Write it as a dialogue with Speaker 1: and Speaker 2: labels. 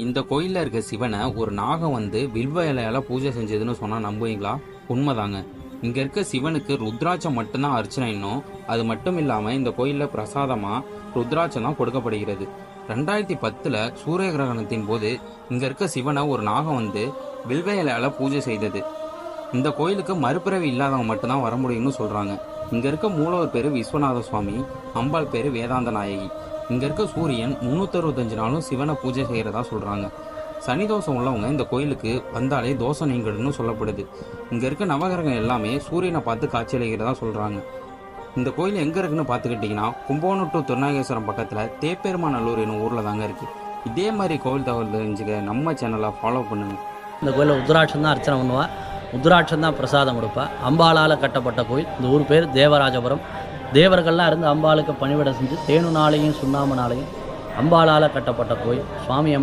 Speaker 1: இந்த கோயில்ல இருக்க சிவனை ஒரு நாகம் வந்து வில்வ இலையால பூஜை செஞ்சதுன்னு சொன்னா நம்புவீங்களா? உண்மைதாங்க. இங்க இருக்க சிவனுக்கு ருத்ராட்சம் மட்டும்தான் அர்ச்சனை. இன்னும் அது மட்டும் இல்லாம இந்த கோயில்ல பிரசாதமா ருத்ராட்சம் தான் கொடுக்கப்படுகிறது. 2010 சூரிய கிரகணத்தின் போது இங்க இருக்க சிவனை ஒரு நாகம் வந்து வில்வ இலையால பூஜை செய்தது. இந்த கோயிலுக்கு மறுபிறவி இல்லாதவங்க மட்டும்தான் வர முடியும்னு சொல்றாங்க. இங்க இருக்க மூலவர் பேரு விஸ்வநாத சுவாமி, அம்பாள் பேரு வேதாந்த நாயகி. இங்க இருக்க சூரியன் 365 நாளும் சிவனை பூஜை செய்யறதா சொல்றாங்க. சனி தோஷம் உள்ளவங்க இந்த கோயிலுக்கு வந்தாலே தோஷம் நீங்கிடுன்னு சொல்லப்படுது. இங்க இருக்க நவகிரகம் எல்லாமே சூரியனை பார்த்து காட்சியளிக்கிறதா சொல்றாங்க. இந்த கோயில் எங்க இருக்குன்னு பார்த்துக்கிட்டிங்கன்னா கும்பகோணம் டு திருநாகேஸ்வரம் பக்கத்துல தேப்பெருமாநல்லூர் என்னும் ஊர்ல தாங்க இருக்கு. இதே மாதிரி கோவில் தகவல் தெரிஞ்சுக்க நம்ம சேனலை ஃபாலோ பண்ணுங்க.
Speaker 2: இந்த கோயிலில் உத்ராட்சம் தான் அர்ச்சனை பண்ணுவா, உத்ராட்சம் தான் பிரசாதம் கொடுப்பா. அம்பாளால் கட்டப்பட்ட கோயில். இந்த ஊர் பேர் தேவராஜபுரம். தேவர்கள்லாம் இருந்து அம்பாளுக்கு பணிவிடை செஞ்சு தேனுனாலையும் சுண்ணாமனாலையும் அம்பாளால் கட்டப்பட்ட கோயில். சுவாமி அம்பா